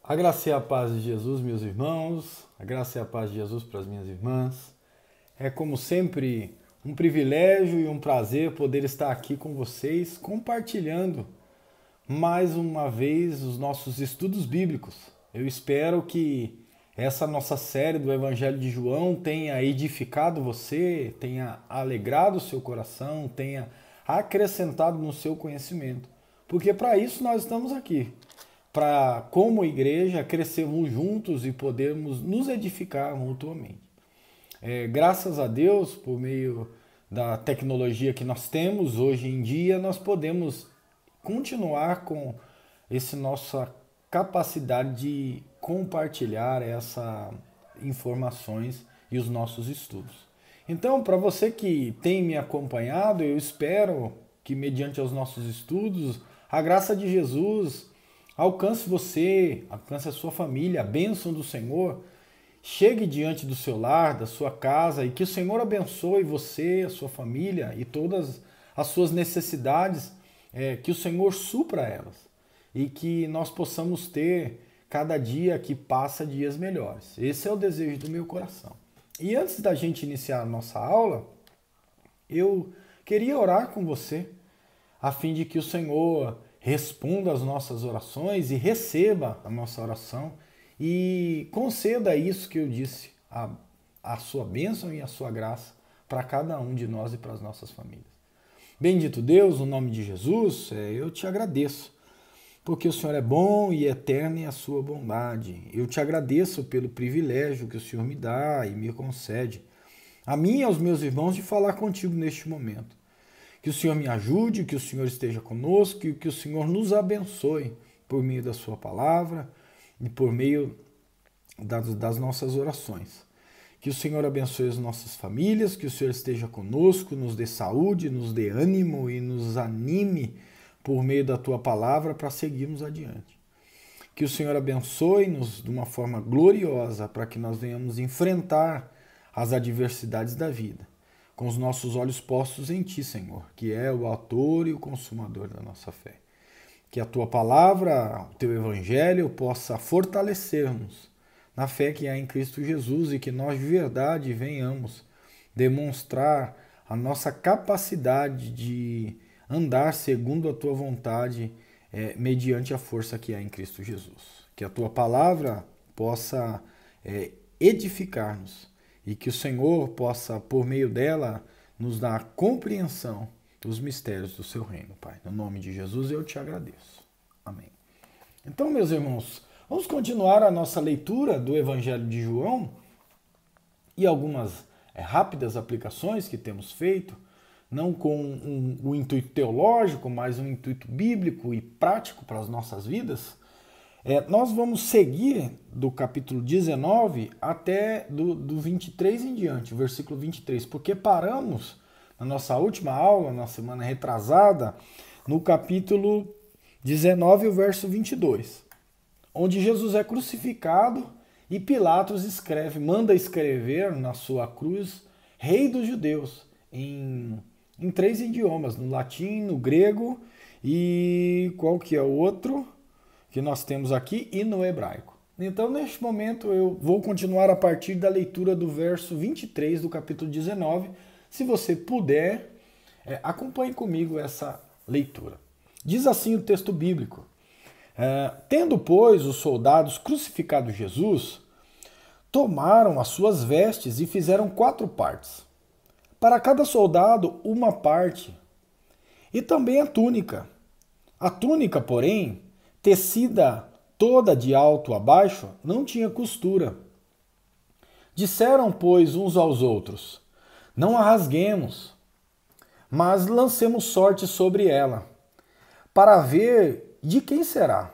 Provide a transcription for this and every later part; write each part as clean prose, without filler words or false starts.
A graça e a paz de Jesus, meus irmãos, a graça e a paz de Jesus para as minhas irmãs. É como sempre um privilégio e um prazer poder estar aqui com vocês, compartilhando mais uma vez os nossos estudos bíblicos. Eu espero que essa nossa série do Evangelho de João tenha edificado você, tenha alegrado o seu coração, tenha acrescentado no seu conhecimento. Porque para isso nós estamos aqui, para, como igreja, crescermos juntos e podermos nos edificar mutuamente. Graças a Deus, por meio da tecnologia que nós temos hoje em dia, nós podemos continuar com essa nossa capacidade de compartilhar essas informações e os nossos estudos. Então, para você que tem me acompanhado, eu espero que, mediante os nossos estudos, a graça de Jesus alcance você, alcance a sua família, a bênção do Senhor chegue diante do seu lar, da sua casa, e que o Senhor abençoe você, a sua família e todas as suas necessidades, que o Senhor supra elas e que nós possamos ter cada dia que passa dias melhores. Esse é o desejo do meu coração. E antes da gente iniciar a nossa aula, eu queria orar com você, a fim de que o Senhor responda às nossas orações e receba a nossa oração e conceda isso que eu disse, a sua bênção e a sua graça para cada um de nós e para as nossas famílias. Bendito Deus, no nome de Jesus, eu te agradeço, porque o Senhor é bom e eterno em a sua bondade. Eu te agradeço pelo privilégio que o Senhor me dá e me concede, a mim e aos meus irmãos, de falar contigo neste momento. Que o Senhor me ajude, que o Senhor esteja conosco e que o Senhor nos abençoe por meio da sua palavra e por meio das nossas orações. Que o Senhor abençoe as nossas famílias, que o Senhor esteja conosco, nos dê saúde, nos dê ânimo e nos anime por meio da tua palavra para seguirmos adiante. Que o Senhor abençoe-nos de uma forma gloriosa para que nós venhamos enfrentar as adversidades da vida, com os nossos olhos postos em Ti, Senhor, que é o autor e o consumador da nossa fé. Que a Tua palavra, o Teu Evangelho, possa fortalecer-nos na fé que há em Cristo Jesus e que nós de verdade venhamos demonstrar a nossa capacidade de andar segundo a Tua vontade, mediante a força que há em Cristo Jesus. Que a Tua palavra possa edificar-nos e que o Senhor possa, por meio dela, nos dar a compreensão dos mistérios do Seu reino, Pai. No nome de Jesus eu te agradeço. Amém. Então, meus irmãos, vamos continuar a nossa leitura do Evangelho de João e algumas rápidas aplicações que temos feito, não com um intuito teológico, mas um intuito bíblico e prático para as nossas vidas. Nós vamos seguir do capítulo 19 até do 23 em diante, o versículo 23, porque paramos na nossa última aula, na semana retrasada, no capítulo 19, o verso 22, onde Jesus é crucificado e Pilatos manda escrever na sua cruz Rei dos Judeus, em 3 idiomas, no latim, no grego e qual que é o outro que nós temos aqui, e no hebraico. Então, neste momento, eu vou continuar a partir da leitura do verso 23 do capítulo 19. Se você puder, acompanhe comigo essa leitura. Diz assim o texto bíblico: tendo, pois, os soldados crucificado Jesus, tomaram as suas vestes e fizeram 4 partes. Para cada soldado, uma parte, e também a túnica. A túnica, porém, tecida toda de alto a baixo, não tinha costura. Disseram, pois, uns aos outros: não a rasguemos, mas lancemos sorte sobre ela, para ver de quem será.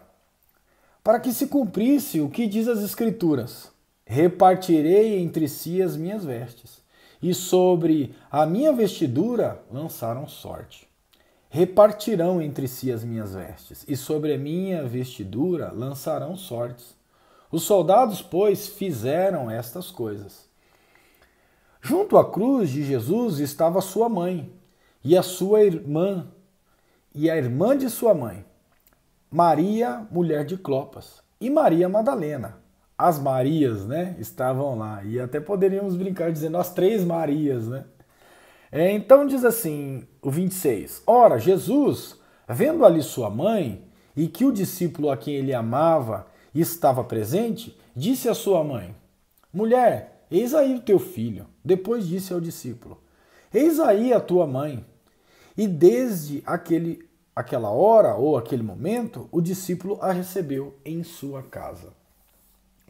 Para que se cumprisse o que diz as Escrituras: repartirei entre si as minhas vestes, e sobre a minha vestidura lançaram sorte. Repartirão entre si as minhas vestes, e sobre a minha vestidura lançarão sortes. Os soldados, pois, fizeram estas coisas. Junto à cruz de Jesus estava sua mãe, e a sua irmã, e a irmã de sua mãe, Maria, mulher de Clopas, e Maria Madalena. As Marias, né, estavam lá. E até poderíamos brincar dizendo as três Marias, né? Então diz assim, o 26. Ora, Jesus, vendo ali sua mãe, e que o discípulo a quem ele amava estava presente, disse à sua mãe, mulher, eis aí o teu filho. Depois disse ao discípulo, eis aí a tua mãe. E desde aquela hora ou aquele momento, o discípulo a recebeu em sua casa.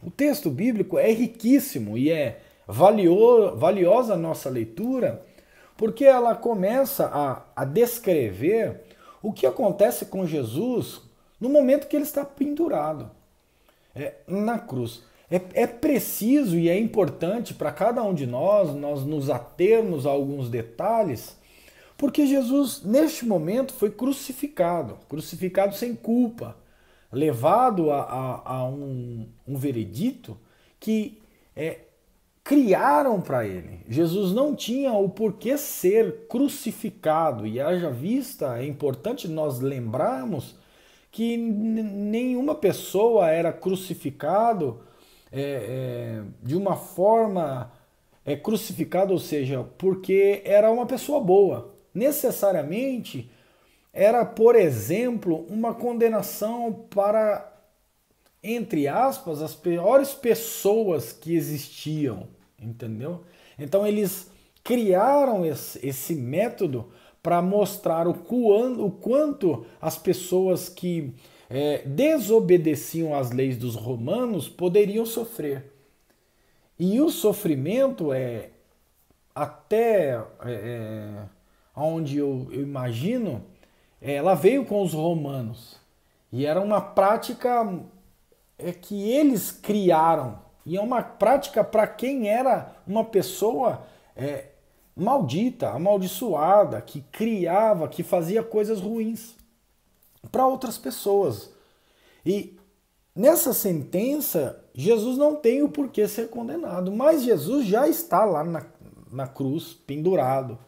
O texto bíblico é riquíssimo e é valiosa a nossa leitura, porque ela começa a descrever o que acontece com Jesus no momento que ele está pendurado na cruz. É preciso e é importante para cada um de nós nos atermos a alguns detalhes, porque Jesus, neste momento, foi crucificado sem culpa, levado a um veredito que criaram para ele. Jesus não tinha o porquê ser crucificado, e haja vista, é importante nós lembrarmos que nenhuma pessoa era crucificado de uma forma crucificada, ou seja, porque era uma pessoa boa. Necessariamente era, por exemplo, uma condenação para, entre aspas, as piores pessoas que existiam, entendeu? Então eles criaram esse método para mostrar o quanto as pessoas que desobedeciam às leis dos romanos poderiam sofrer. E o sofrimento até onde eu imagino, ela veio com os romanos. E era uma prática que eles criaram. E é uma prática para quem era uma pessoa maldita, amaldiçoada, que criava, que fazia coisas ruins para outras pessoas. E nessa sentença, Jesus não tem o porquê ser condenado, mas Jesus já está lá na cruz, pendurado,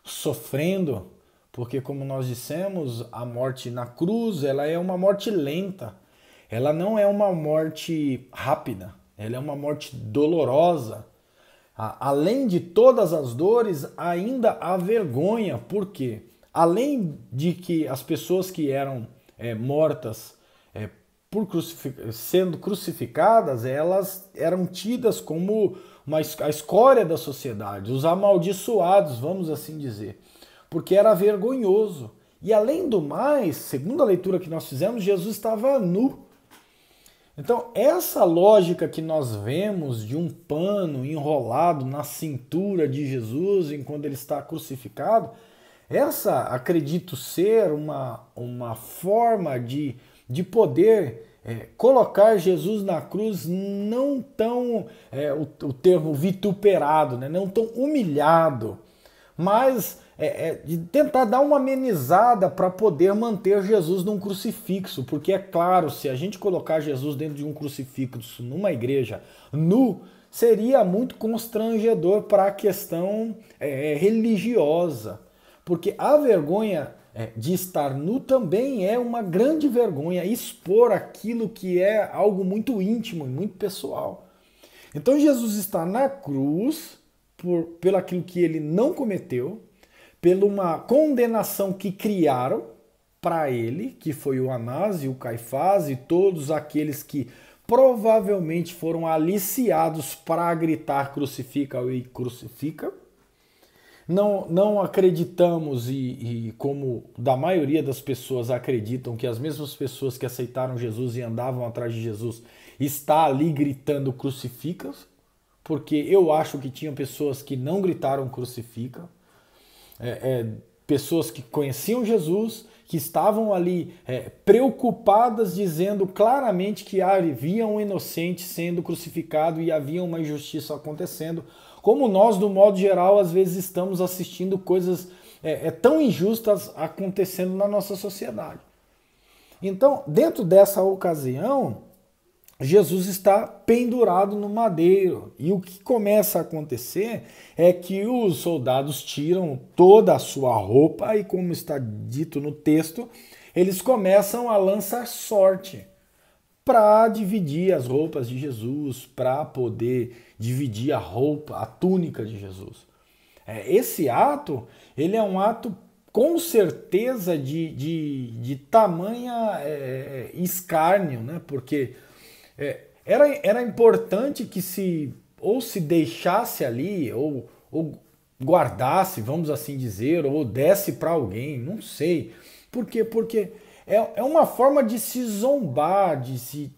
sofrendo, porque como nós dissemos, a morte na cruz, ela é uma morte lenta, ela não é uma morte rápida, ela é uma morte dolorosa. Além de todas as dores, ainda há vergonha, porque além de que as pessoas que eram mortas sendo crucificadas, elas eram tidas como a escória da sociedade, os amaldiçoados, vamos assim dizer, porque era vergonhoso. E além do mais, segundo a leitura que nós fizemos, Jesus estava nu. Então, essa lógica que nós vemos de um pano enrolado na cintura de Jesus enquanto ele está crucificado, essa acredito ser uma forma de poder colocar Jesus na cruz não tão, o termo vituperado, né? Não tão humilhado, mas de tentar dar uma amenizada para poder manter Jesus num crucifixo, porque é claro, se a gente colocar Jesus dentro de um crucifixo numa igreja nu, seria muito constrangedor para a questão religiosa, porque a vergonha de estar nu também é uma grande vergonha, expor aquilo que é algo muito íntimo e muito pessoal. Então Jesus está na cruz pelo aquilo que ele não cometeu, pela uma condenação que criaram para ele, que foi o Anás e o Caifás e todos aqueles que provavelmente foram aliciados para gritar crucifica e crucifica. Não acreditamos, e como da maioria das pessoas acreditam, que as mesmas pessoas que aceitaram Jesus e andavam atrás de Jesus está ali gritando crucifica, porque eu acho que tinham pessoas que não gritaram crucifica, pessoas que conheciam Jesus, que estavam ali preocupadas, dizendo claramente que havia um inocente sendo crucificado e havia uma injustiça acontecendo, como nós, do modo geral, às vezes estamos assistindo coisas tão injustas acontecendo na nossa sociedade. Então, dentro dessa ocasião, Jesus está pendurado no madeiro, e o que começa a acontecer é que os soldados tiram toda a sua roupa e, como está dito no texto, eles começam a lançar sorte para dividir as roupas de Jesus, para poder dividir a roupa, a túnica de Jesus. Esse ato, ele é um ato com certeza de tamanha escárnio, né? Porque era importante que se deixasse ali, ou guardasse, vamos assim dizer, ou desse para alguém, não sei. Por quê? Porque é uma forma de se zombar, de se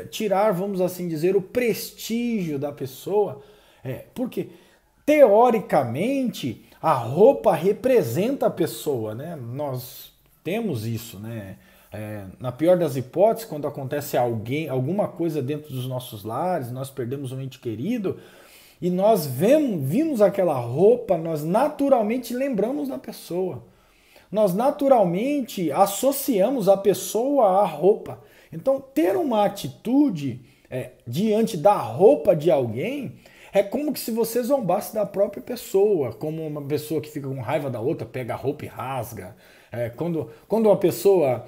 tirar, vamos assim dizer, o prestígio da pessoa. Porque, teoricamente, a roupa representa a pessoa, né? Nós temos isso, né? Na pior das hipóteses, quando acontece alguma coisa dentro dos nossos lares, nós perdemos um ente querido, e nós vimos aquela roupa, nós naturalmente lembramos da pessoa. Nós naturalmente associamos a pessoa à roupa. Então, ter uma atitude diante da roupa de alguém é como se você zombasse da própria pessoa, como uma pessoa que fica com raiva da outra, pega a roupa e rasga. Quando uma pessoa,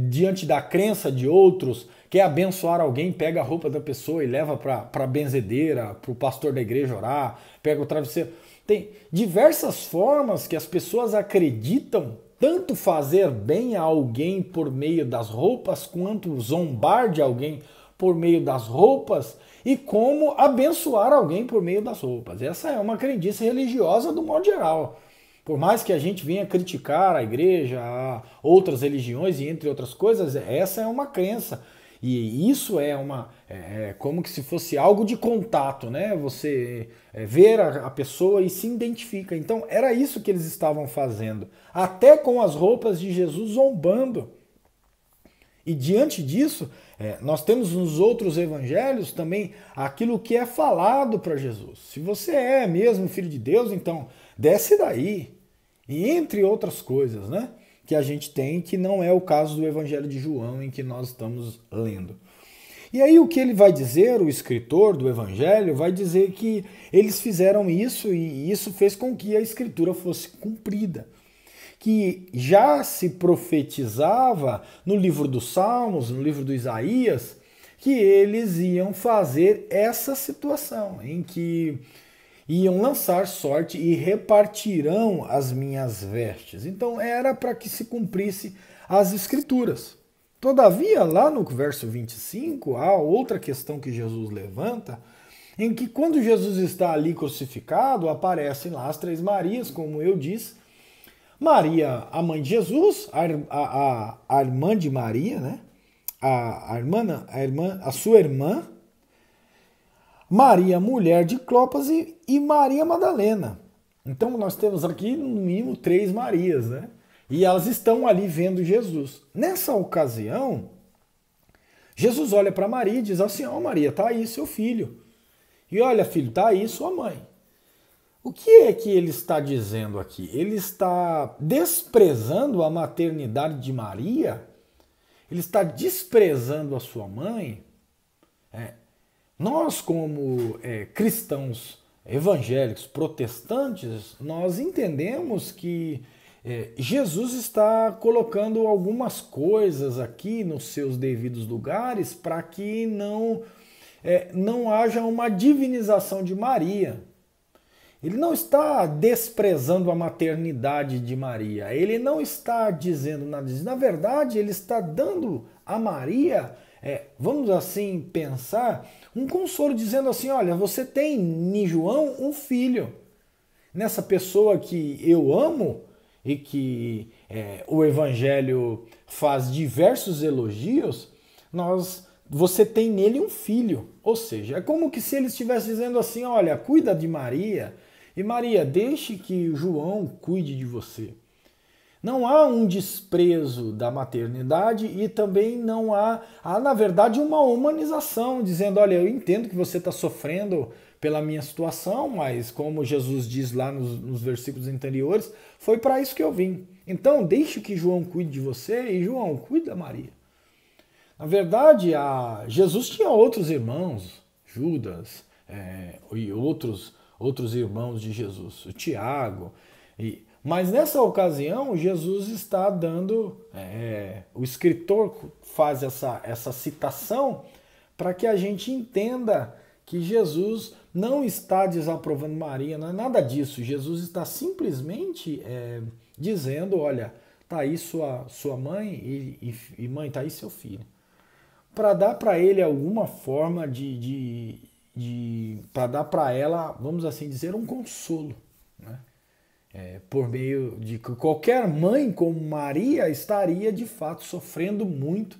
diante da crença de outros, quer abençoar alguém, pega a roupa da pessoa e leva para a benzedeira, para o pastor da igreja orar, pega o travesseiro. Tem diversas formas que as pessoas acreditam tanto fazer bem a alguém por meio das roupas, quanto zombar de alguém por meio das roupas, e como abençoar alguém por meio das roupas. Essa é uma crendice religiosa do modo geral. Por mais que a gente venha criticar a igreja, a outras religiões e entre outras coisas, essa é uma crença. E isso é como que se fosse algo de contato, né? Você ver a pessoa e se identifica. Então era isso que eles estavam fazendo, até com as roupas de Jesus zombando. E diante disso, nós temos nos outros evangelhos também aquilo que é falado para Jesus. Se você é mesmo filho de Deus, então desce daí. E entre outras coisas, né? Que a gente tem, que não é o caso do Evangelho de João em que nós estamos lendo. E aí o que ele vai dizer, o escritor do Evangelho, vai dizer que eles fizeram isso e isso fez com que a escritura fosse cumprida. Que já se profetizava no livro dos Salmos, no livro do Isaías, que eles iam fazer essa situação em que iam lançar sorte e repartirão as minhas vestes. Então era para que se cumprisse as escrituras. Todavia, lá no verso 25, há outra questão que Jesus levanta, em que quando Jesus está ali crucificado, aparecem lá as três Marias, como eu disse. Maria, a mãe de Jesus, a irmã de Maria, né? A sua irmã, Maria, mulher de Clopas, e Maria Madalena. Então nós temos aqui no mínimo três Marias, né? E elas estão ali vendo Jesus. Nessa ocasião, Jesus olha para Maria e diz assim: ó, Maria, tá aí seu filho. E olha, filho, tá aí sua mãe. O que é que ele está dizendo aqui? Ele está desprezando a maternidade de Maria? Ele está desprezando a sua mãe? Nós, como cristãos evangélicos protestantes, nós entendemos que Jesus está colocando algumas coisas aqui nos seus devidos lugares para que não haja uma divinização de Maria. Ele não está desprezando a maternidade de Maria, ele não está dizendo nada disso. Na verdade, ele está dando a Maria, vamos assim pensar, um consolo, dizendo assim: olha, você tem em João um filho, nessa pessoa que eu amo e que o Evangelho faz diversos elogios, você tem nele um filho. Ou seja, é como que se ele estivesse dizendo assim: olha, cuida de Maria, e Maria, deixe que João cuide de você. Não há um desprezo da maternidade e também não há na verdade, uma humanização, dizendo: olha, eu entendo que você está sofrendo pela minha situação, mas como Jesus diz lá nos versículos anteriores, foi para isso que eu vim. Então, deixe que João cuide de você e João, cuide da Maria. Na verdade, Jesus tinha outros irmãos, Judas e outros irmãos de Jesus, o Tiago, Mas nessa ocasião, Jesus está dando, o escritor faz essa citação para que a gente entenda que Jesus não está desaprovando Maria, não é nada disso. Jesus está simplesmente dizendo, olha, está aí sua mãe e mãe, está aí seu filho. Para dar para ele alguma forma para dar para ela, vamos assim dizer, um consolo, né? Por meio de que qualquer mãe como Maria estaria de fato sofrendo muito,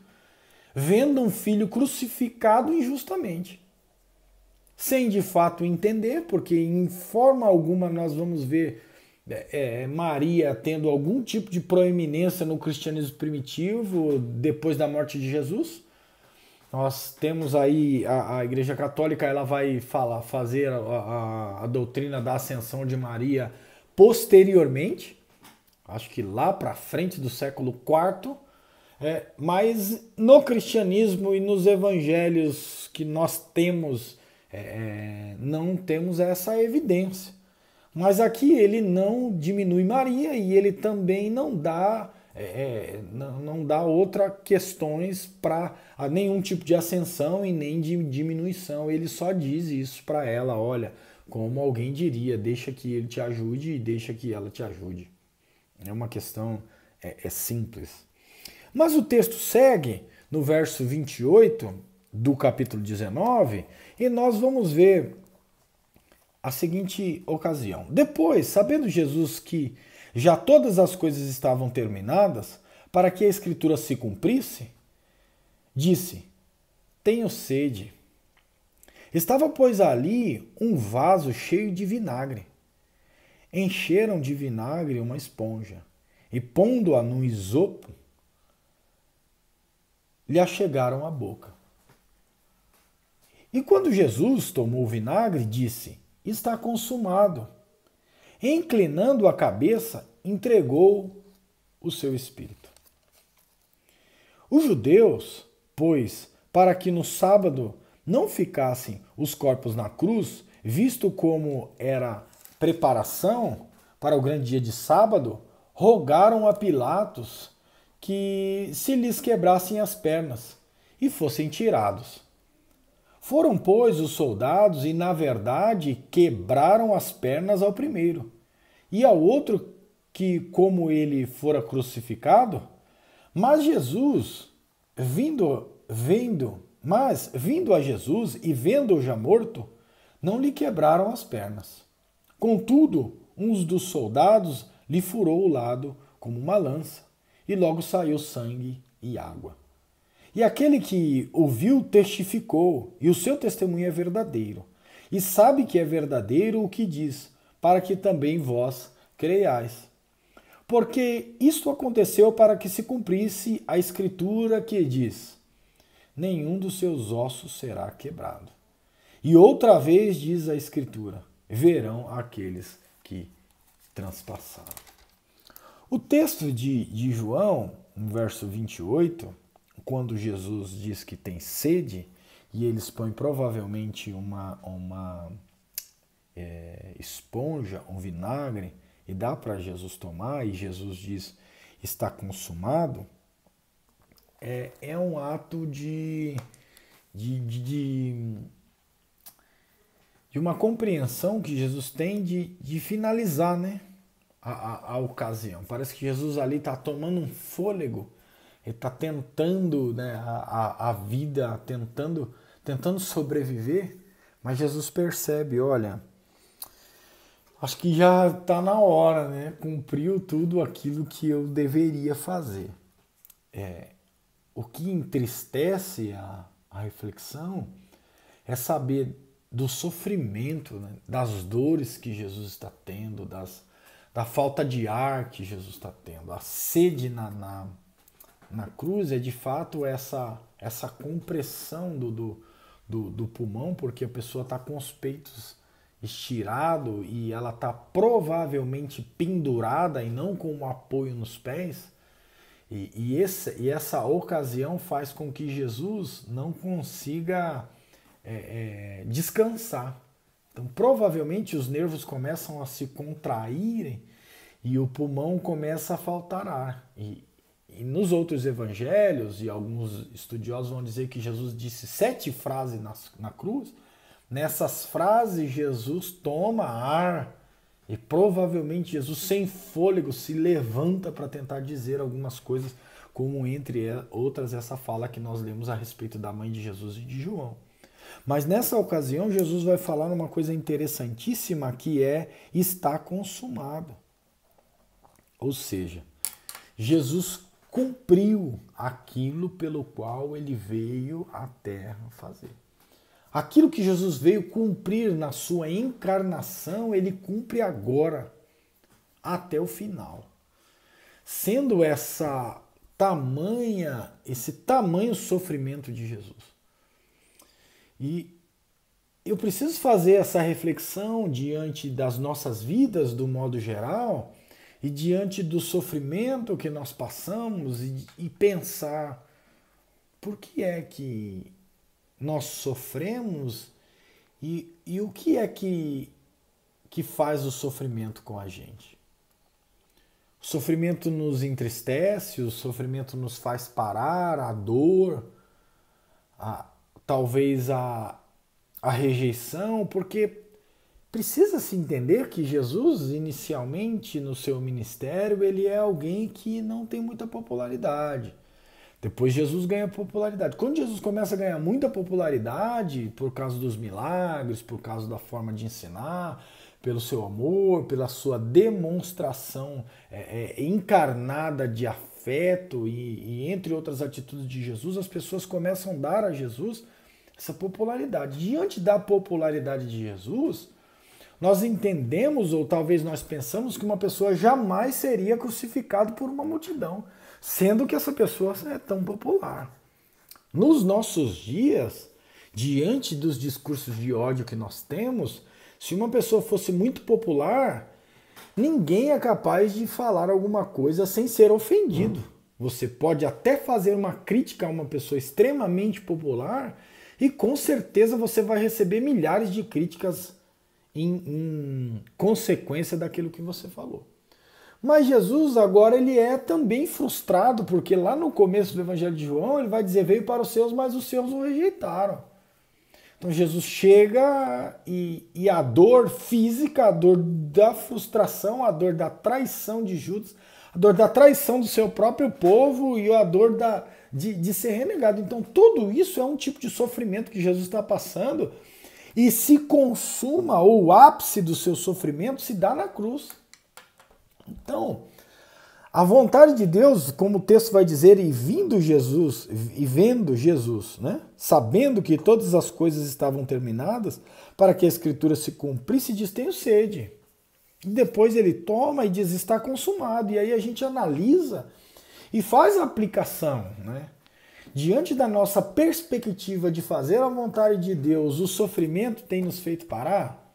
vendo um filho crucificado injustamente, sem de fato entender, porque em forma alguma nós vamos ver Maria tendo algum tipo de proeminência no cristianismo primitivo depois da morte de Jesus. Nós temos aí a Igreja Católica, ela vai fazer a doutrina da ascensão de Maria posteriormente, acho que lá para frente do século IV, mas no cristianismo e nos evangelhos que nós temos, não temos essa evidência. Mas aqui ele não diminui Maria e ele também não dá outra questões para nenhum tipo de ascensão e nem de diminuição. Ele só diz isso para ela, olha, como alguém diria, deixa que ele te ajude e deixa que ela te ajude. É uma questão simples. Mas o texto segue no verso 28 do capítulo 19 e nós vamos ver a seguinte ocasião. Depois, sabendo Jesus que já todas as coisas estavam terminadas, para que a escritura se cumprisse, disse, tenho sede. Estava, pois, ali um vaso cheio de vinagre. Encheram de vinagre uma esponja e, pondo-a no isopo, lhe achegaram a boca. E quando Jesus tomou o vinagre, disse, está consumado. E, inclinando a cabeça, entregou o seu espírito. Os judeus, pois, para que no sábado não ficassem os corpos na cruz, visto como era preparação para o grande dia de sábado, rogaram a Pilatos que se lhes quebrassem as pernas e fossem tirados. Foram, pois, os soldados e, na verdade, quebraram as pernas ao primeiro, e ao outro que, como ele fora crucificado, mas Jesus, vindo a Jesus e vendo-o já morto, não lhe quebraram as pernas. Contudo, um dos soldados lhe furou o lado como uma lança, e logo saiu sangue e água. E aquele que o viu testificou, e o seu testemunho é verdadeiro. E sabe que é verdadeiro o que diz, para que também vós creiais. Porque isto aconteceu para que se cumprisse a escritura que diz, nenhum dos seus ossos será quebrado. E outra vez diz a escritura, verão aqueles que transpassaram. O texto de João, no verso 28, quando Jesus diz que tem sede, e eles põem provavelmente uma esponja, um vinagre, e dá para Jesus tomar, e Jesus diz, está consumado, é um ato de uma compreensão que Jesus tem de finalizar, né, a ocasião. Parece que Jesus ali está tomando um fôlego, ele está tentando, né, a vida, tentando sobreviver, mas Jesus percebe, olha, acho que já está na hora, né? Cumpriu tudo aquilo que eu deveria fazer. O que entristece a reflexão é saber do sofrimento, né? Das dores que Jesus está tendo, da falta de ar que Jesus está tendo. A sede na cruz é de fato essa compressão do pulmão, porque a pessoa está com os peitos estirado e ela está provavelmente pendurada e não com um apoio nos pés. E essa ocasião faz com que Jesus não consiga descansar. Então, provavelmente os nervos começam a se contraírem e o pulmão começa a faltar ar. E nos outros evangelhos, e alguns estudiosos vão dizer que Jesus disse 7 frases na cruz, nessas frases Jesus toma ar e provavelmente Jesus, sem fôlego, se levanta para tentar dizer algumas coisas, como entre outras essa fala que nós lemos a respeito da mãe de Jesus e de João. Mas nessa ocasião Jesus vai falar uma coisa interessantíssima, que é está consumado. Ou seja, Jesus cumpriu aquilo pelo qual ele veio à terra fazer. Aquilo que Jesus veio cumprir na sua encarnação, ele cumpre agora, até o final. Sendo esse tamanho sofrimento de Jesus. E eu preciso fazer essa reflexão diante das nossas vidas, do modo geral, e diante do sofrimento que nós passamos, e pensar por que é que nós sofremos e o que é que faz o sofrimento com a gente. O sofrimento nos entristece, o sofrimento nos faz parar, a dor, talvez a rejeição, porque precisa se entender que Jesus, inicialmente no seu ministério, ele é alguém que não tem muita popularidade. Depois Jesus ganha popularidade. Quando Jesus começa a ganhar muita popularidade, por causa dos milagres, por causa da forma de ensinar, pelo seu amor, pela sua demonstração encarnada de afeto e entre outras atitudes de Jesus, as pessoas começam a dar a Jesus essa popularidade. Diante da popularidade de Jesus, nós entendemos, ou talvez nós pensamos, que uma pessoa jamais seria crucificada por uma multidão, sendo que essa pessoa é tão popular. Nos nossos dias, diante dos discursos de ódio que nós temos, se uma pessoa fosse muito popular, ninguém é capaz de falar alguma coisa sem ser ofendido. Você pode até fazer uma crítica a uma pessoa extremamente popular e com certeza você vai receber milhares de críticas em consequência daquilo que você falou. Mas Jesus agora ele é também frustrado, porque lá no começo do Evangelho de João ele vai dizer, veio para os seus, mas os seus o rejeitaram. Então Jesus chega e a dor física, a dor da frustração, a dor da traição de Judas, a dor da traição do seu próprio povo e a dor de ser renegado. Então tudo isso é um tipo de sofrimento que Jesus está passando e se consuma, ou o ápice do seu sofrimento se dá na cruz. Então, a vontade de Deus, como o texto vai dizer, e vendo Jesus, né, sabendo que todas as coisas estavam terminadas, para que a Escritura se cumprisse, diz, tenho sede. E depois ele toma e diz, está consumado. E aí a gente analisa e faz a aplicação, né? Diante da nossa perspectiva de fazer a vontade de Deus, o sofrimento tem nos feito parar?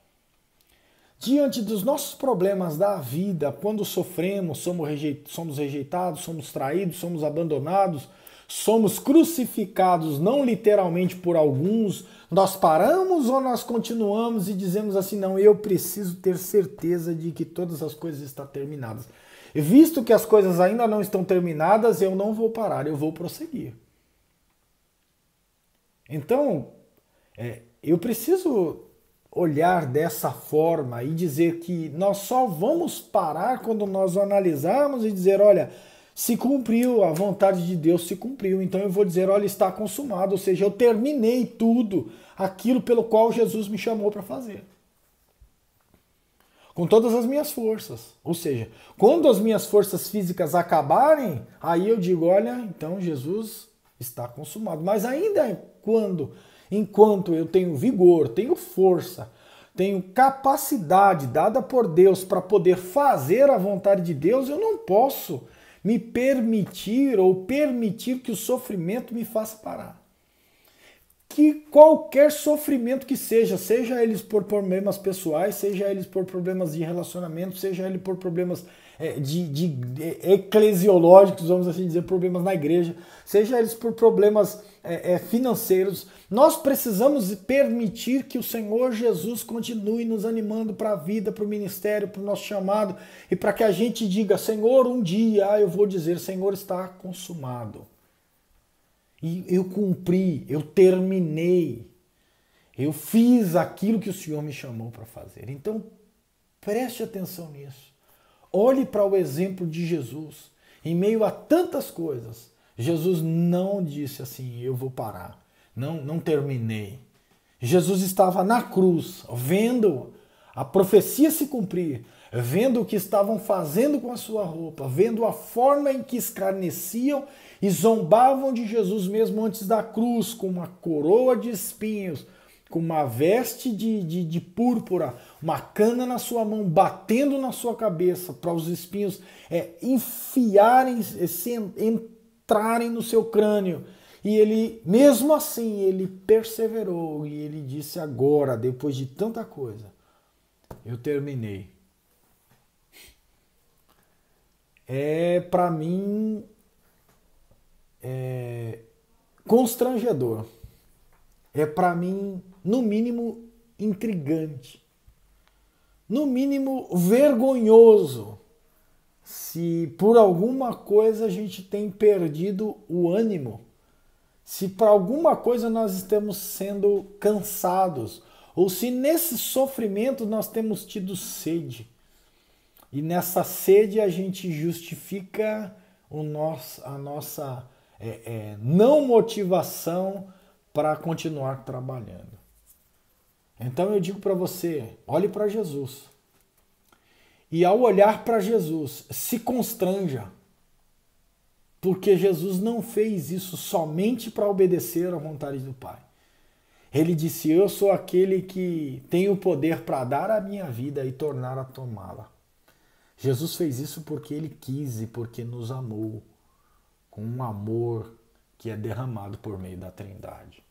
Diante dos nossos problemas da vida, quando sofremos, somos rejeitados, somos traídos, somos abandonados, somos crucificados, não literalmente por alguns, nós paramos ou nós continuamos e dizemos assim, não, eu preciso ter certeza de que todas as coisas estão terminadas. E visto que as coisas ainda não estão terminadas, eu não vou parar, eu vou prosseguir. Então, eu preciso olhar dessa forma e dizer que nós só vamos parar quando nós analisarmos e dizer, olha, se cumpriu, a vontade de Deus se cumpriu, então eu vou dizer, olha, está consumado, ou seja, eu terminei tudo aquilo pelo qual Jesus me chamou para fazer. Com todas as minhas forças. Ou seja, quando as minhas forças físicas acabarem, aí eu digo, olha, então Jesus está consumado. Mas ainda enquanto eu tenho vigor, tenho força, tenho capacidade dada por Deus para poder fazer a vontade de Deus, eu não posso me permitir ou permitir que o sofrimento me faça parar. Que qualquer sofrimento que seja eles por problemas pessoais, seja eles por problemas de relacionamento, seja ele por problemas eclesiológicos, vamos assim dizer, problemas na igreja, seja eles por problemas financeiros. Nós precisamos permitir que o Senhor Jesus continue nos animando para a vida, para o ministério, para o nosso chamado, e para que a gente diga, Senhor, um dia eu vou dizer, Senhor, está consumado. E eu cumpri, eu terminei, eu fiz aquilo que o Senhor me chamou para fazer. Então, preste atenção nisso. Olhe para o exemplo de Jesus. Em meio a tantas coisas, Jesus não disse assim, eu vou parar. Não terminei. Jesus estava na cruz, vendo a profecia se cumprir, vendo o que estavam fazendo com a sua roupa, vendo a forma em que escarneciam e zombavam de Jesus mesmo antes da cruz, com uma coroa de espinhos, com uma veste de púrpura, uma cana na sua mão, batendo na sua cabeça, para os espinhos enfiarem, entrarem no seu crânio. E ele, mesmo assim, ele perseverou e ele disse agora, depois de tanta coisa, eu terminei. Para mim, constrangedor. Para mim, no mínimo, intrigante. No mínimo, vergonhoso. Se por alguma coisa a gente tem perdido o ânimo, se por alguma coisa nós estamos sendo cansados, ou se nesse sofrimento nós temos tido sede. E nessa sede a gente justifica a nossa não motivação para continuar trabalhando. Então eu digo para você, olhe para Jesus. E ao olhar para Jesus, se constranja. Porque Jesus não fez isso somente para obedecer à vontade do Pai. Ele disse, eu sou aquele que tem o poder para dar a minha vida e tornar a tomá-la. Jesus fez isso porque ele quis e porque nos amou, com um amor que é derramado por meio da Trindade.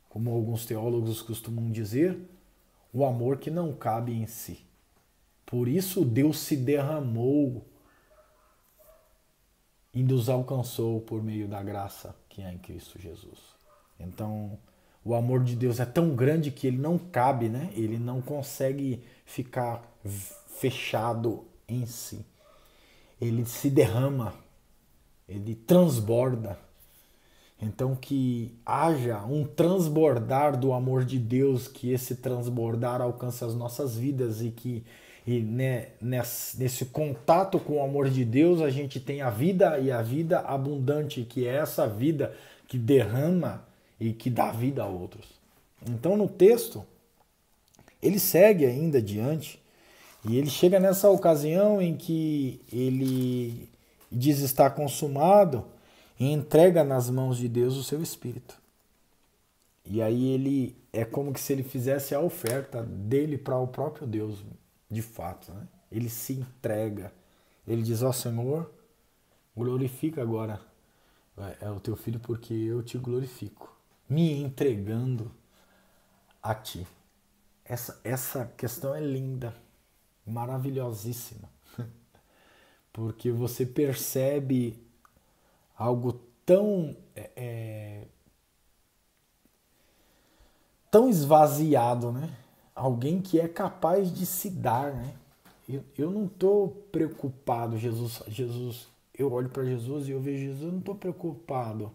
Como alguns teólogos costumam dizer, o amor que não cabe em si. Por isso Deus se derramou e nos alcançou por meio da graça que há em Cristo Jesus. Então, o amor de Deus é tão grande que ele não cabe, né? Ele não consegue ficar fechado em si. Ele se derrama, ele transborda. Então que haja um transbordar do amor de Deus, que esse transbordar alcance as nossas vidas e nesse contato com o amor de Deus a gente tem a vida e a vida abundante, que é essa vida que derrama e que dá vida a outros. Então no texto ele segue ainda adiante e ele chega nessa ocasião em que ele diz estar consumado e entrega nas mãos de Deus o seu espírito. E aí ele é como que se ele fizesse a oferta dele para o próprio Deus, de fato, né? Ele se entrega. Ele diz, ó Senhor, glorifica agora o teu filho porque eu te glorifico, me entregando a ti. Essa questão é linda, maravilhosíssima, porque você percebe algo tão esvaziado, né? Alguém que é capaz de se dar, né? Eu não estou preocupado, Jesus, eu olho para Jesus e eu vejo Jesus, eu não estou preocupado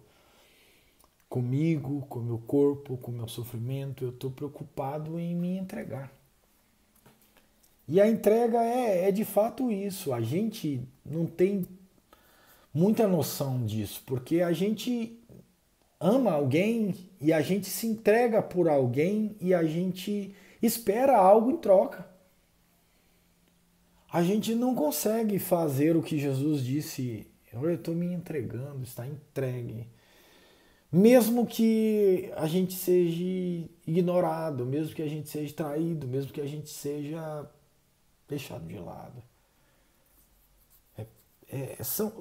comigo, com o meu corpo, com o meu sofrimento, eu estou preocupado em me entregar. E a entrega é de fato isso, a gente não tem muita noção disso, porque a gente ama alguém e a gente se entrega por alguém e a gente espera algo em troca. A gente não consegue fazer o que Jesus disse, eu estou me entregando, está entregue. Mesmo que a gente seja ignorado, mesmo que a gente seja traído, mesmo que a gente seja deixado de lado.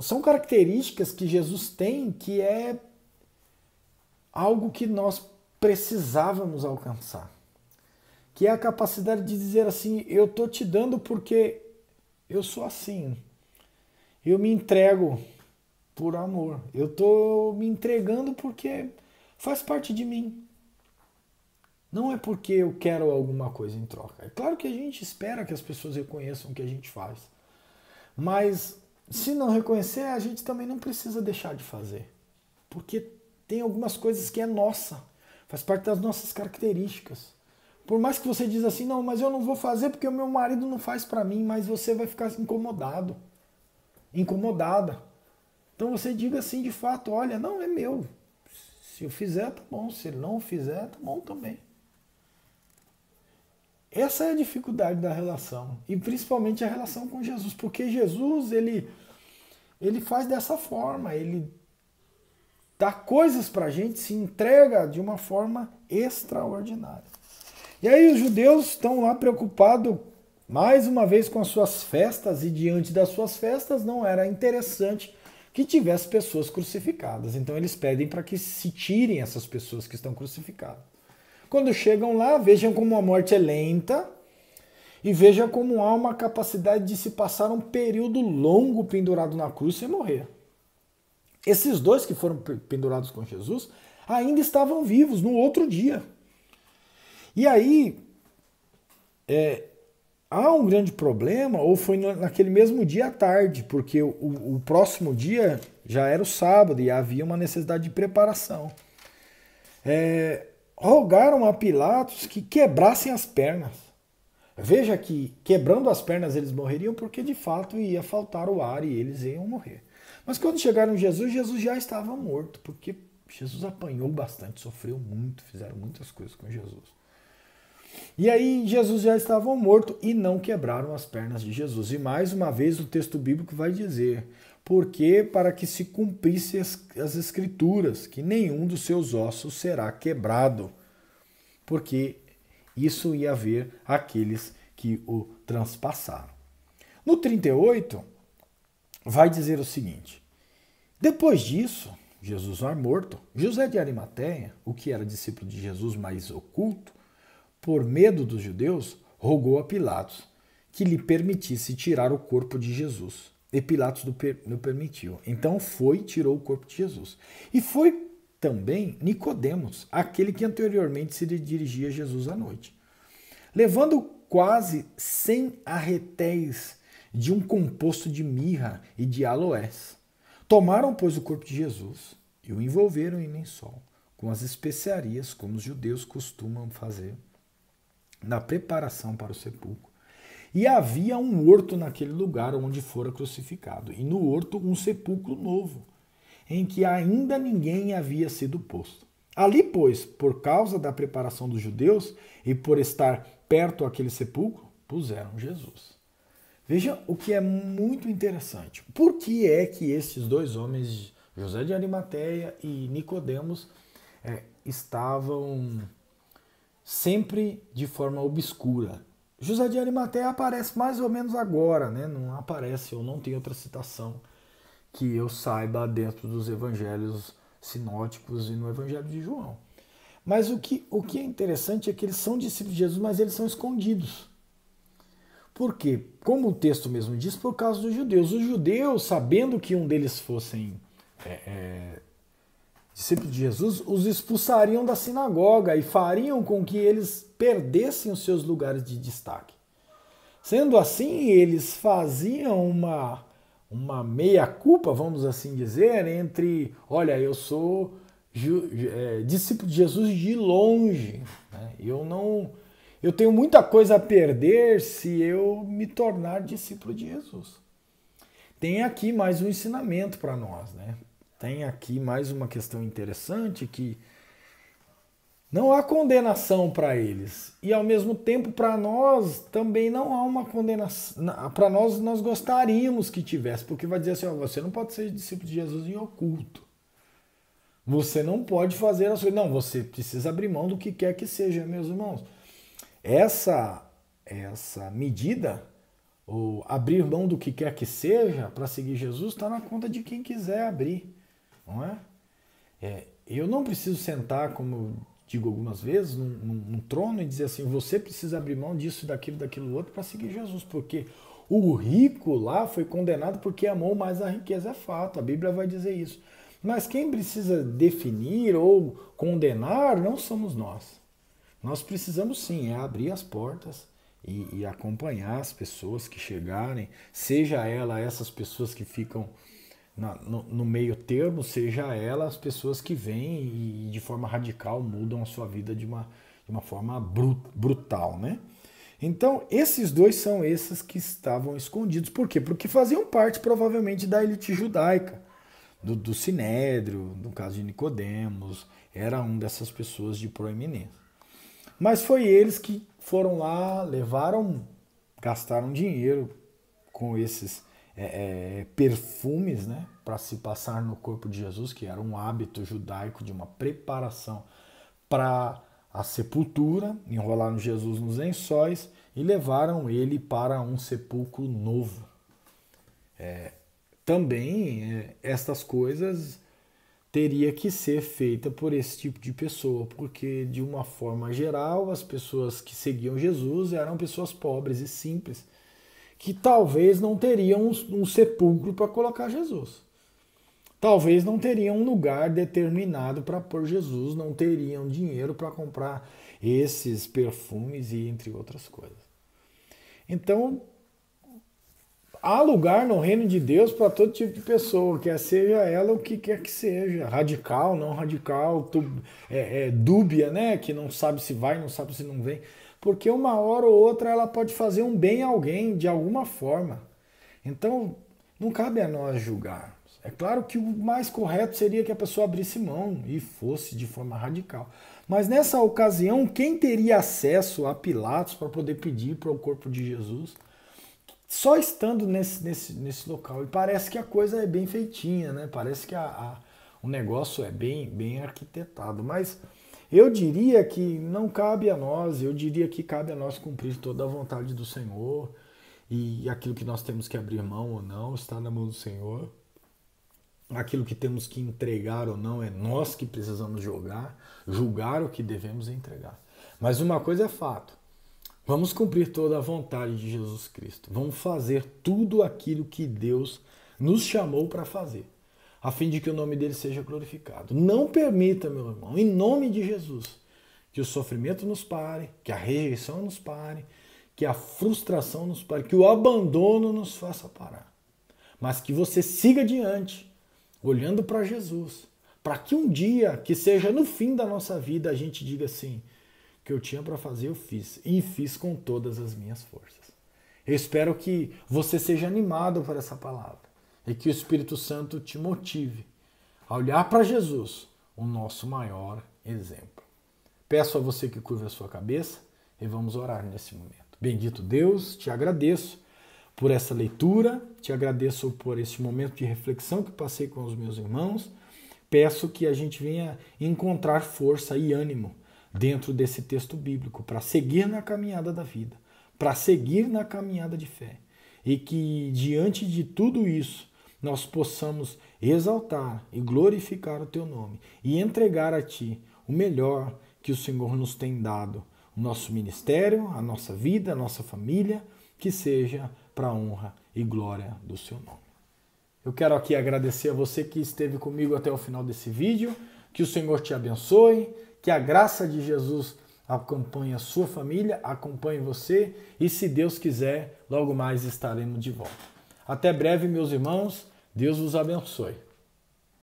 São características que Jesus tem que é algo que nós precisávamos alcançar. Que é a capacidade de dizer assim, eu estou te dando porque eu sou assim. eu me entrego por amor. Eu estou me entregando porque faz parte de mim. Não é porque eu quero alguma coisa em troca. É claro que a gente espera que as pessoas reconheçam o que a gente faz. Mas se não reconhecer, a gente também não precisa deixar de fazer. Porque tem algumas coisas que é nossa. Faz parte das nossas características. Por mais que você diz assim, não, mas eu não vou fazer porque o meu marido não faz para mim, mas você vai ficar incomodado. Incomodada. Então você diga assim de fato, olha, não, é meu. Se eu fizer, tá bom. Se ele não fizer, tá bom também. Essa é a dificuldade da relação. E principalmente a relação com Jesus. Porque Jesus, ele faz dessa forma. Ele dá coisas pra gente, se entrega de uma forma extraordinária. E aí os judeus estão lá preocupados, mais uma vez, com as suas festas. E diante das suas festas não era interessante que tivesse pessoas crucificadas. Então eles pedem para que se tirem essas pessoas que estão crucificadas. Quando chegam lá, vejam como a morte é lenta e vejam como há uma capacidade de se passar um período longo pendurado na cruz sem morrer. Esses dois que foram pendurados com Jesus ainda estavam vivos no outro dia. E aí, há um grande problema, ou foi naquele mesmo dia à tarde, porque o próximo dia já era o sábado e havia uma necessidade de preparação. Rogaram a Pilatos que quebrassem as pernas. Veja que quebrando as pernas eles morreriam porque de fato ia faltar o ar e eles iam morrer. Mas quando chegaram Jesus, Jesus já estava morto, porque Jesus apanhou bastante, sofreu muito, fizeram muitas coisas com Jesus. E aí Jesus já estava morto e não quebraram as pernas de Jesus. E mais uma vez o texto bíblico vai dizer, porque para que se cumprisse as escrituras, que nenhum dos seus ossos será quebrado, porque isso ia haver aqueles que o transpassaram. No 38, vai dizer o seguinte, depois disso, Jesus já morto, José de Arimateia, o que era discípulo de Jesus, mas oculto, por medo dos judeus, rogou a Pilatos que lhe permitisse tirar o corpo de Jesus. E Pilatos não permitiu. Então foi e tirou o corpo de Jesus. E foi também Nicodemos, aquele que anteriormente se dirigia a Jesus à noite. Levando quase 100 arretéis de um composto de mirra e de aloés. Tomaram, pois, o corpo de Jesus e o envolveram em lençol, com as especiarias, como os judeus costumam fazer, na preparação para o sepulcro. E havia um horto naquele lugar onde fora crucificado, e no horto um sepulcro novo, em que ainda ninguém havia sido posto. Ali, pois, por causa da preparação dos judeus e por estar perto daquele sepulcro, puseram Jesus. Veja o que é muito interessante. Por que é que estes dois homens, José de Arimateia e Nicodemos, estavam sempre de forma obscura? José de Arimateia aparece mais ou menos agora, né? Não aparece, ou não tem outra citação que eu saiba dentro dos evangelhos sinóticos e no evangelho de João. Mas o que é interessante é que eles são discípulos de Jesus, mas eles são escondidos. Por quê? Como o texto mesmo diz, por causa dos judeus. Os judeus, sabendo que um deles fossem discípulos de Jesus, os expulsariam da sinagoga e fariam com que eles perdessem os seus lugares de destaque. Sendo assim, eles faziam uma meia-culpa, vamos assim dizer, entre, olha, eu sou discípulo de Jesus de longe, né? Eu tenho muita coisa a perder se eu me tornar discípulo de Jesus. Tem aqui mais um ensinamento para nós, né? Tem aqui mais uma questão interessante que não há condenação para eles. E ao mesmo tempo para nós também não há uma condenação. Para nós gostaríamos que tivesse, porque vai dizer assim, ó, você não pode ser discípulo de Jesus em oculto. Você não pode fazer as coisas. Não, você precisa abrir mão do que quer que seja, meus irmãos. Essa medida, ou abrir mão do que quer que seja para seguir Jesus, está na conta de quem quiser abrir. Não é? Eu não preciso sentar, como eu digo algumas vezes, num trono e dizer assim, você precisa abrir mão disso, daquilo outro para seguir Jesus, porque O rico lá foi condenado porque amou mais a riqueza, é fato, a Bíblia vai dizer isso. Mas quem precisa definir ou condenar não somos nós. Nós precisamos sim abrir as portas e acompanhar as pessoas que chegarem, seja ela essas pessoas que ficam no meio termo, seja ela as pessoas que vêm e de forma radical mudam a sua vida de uma forma brutal, né? Então, esses dois são esses que estavam escondidos. Por quê? Porque faziam parte, provavelmente, da elite judaica, do Sinédrio, no caso de Nicodemos, era um dessas pessoas de proeminência. Mas foi eles que foram lá, gastaram dinheiro com esses perfumes, né, para se passar no corpo de Jesus, que era um hábito judaico de uma preparação para a sepultura, enrolaram Jesus nos lençóis e levaram ele para um sepulcro novo. Também estas coisas teria que ser feita por esse tipo de pessoa, porque de uma forma geral as pessoas que seguiam Jesus eram pessoas pobres e simples, que talvez não teriam um sepulcro para colocar Jesus. Talvez não teriam um lugar determinado para pôr Jesus, não teriam dinheiro para comprar esses perfumes e entre outras coisas. Então, há lugar no reino de Deus para todo tipo de pessoa, quer seja ela o que quer que seja, radical, não radical, dúbia, né? Que não sabe se vai, não sabe se não vem. Porque uma hora ou outra ela pode fazer um bem a alguém de alguma forma. Então, não cabe a nós julgar. É claro que o mais correto seria que a pessoa abrisse mão e fosse de forma radical. Mas nessa ocasião, quem teria acesso a Pilatos para poder pedir para o corpo de Jesus? Só estando nesse local. E parece que a coisa é bem feitinha, né? Parece que o negócio é bem arquitetado. Mas eu diria que não cabe a nós, eu diria que cabe a nós cumprir toda a vontade do Senhor. E aquilo que nós temos que abrir mão ou não está na mão do Senhor. Aquilo que temos que entregar ou não é nós que precisamos julgar o que devemos entregar. Mas uma coisa é fato, vamos cumprir toda a vontade de Jesus Cristo. Vamos fazer tudo aquilo que Deus nos chamou para fazer, a fim de que o nome dele seja glorificado. Não permita, meu irmão, em nome de Jesus, que o sofrimento nos pare, que a rejeição nos pare, que a frustração nos pare, que o abandono nos faça parar. Mas que você siga adiante, olhando para Jesus, para que um dia, que seja no fim da nossa vida, a gente diga assim, o que eu tinha para fazer eu fiz, e fiz com todas as minhas forças. Eu espero que você seja animado por essa palavra, e que o Espírito Santo te motive a olhar para Jesus, o nosso maior exemplo. Peço a você que curva a sua cabeça, e vamos orar nesse momento. Bendito Deus, te agradeço por essa leitura, te agradeço por este momento de reflexão que passei com os meus irmãos. Peço que a gente venha encontrar força e ânimo dentro desse texto bíblico para seguir na caminhada da vida, para seguir na caminhada de fé. E que diante de tudo isso nós possamos exaltar e glorificar o teu nome e entregar a ti o melhor que o Senhor nos tem dado, o nosso ministério, a nossa vida, a nossa família, que seja para a honra e glória do seu nome. Eu quero aqui agradecer a você que esteve comigo até o final desse vídeo, que o Senhor te abençoe, que a graça de Jesus acompanhe a sua família, acompanhe você e, se Deus quiser, logo mais estaremos de volta. Até breve, meus irmãos, Deus vos abençoe.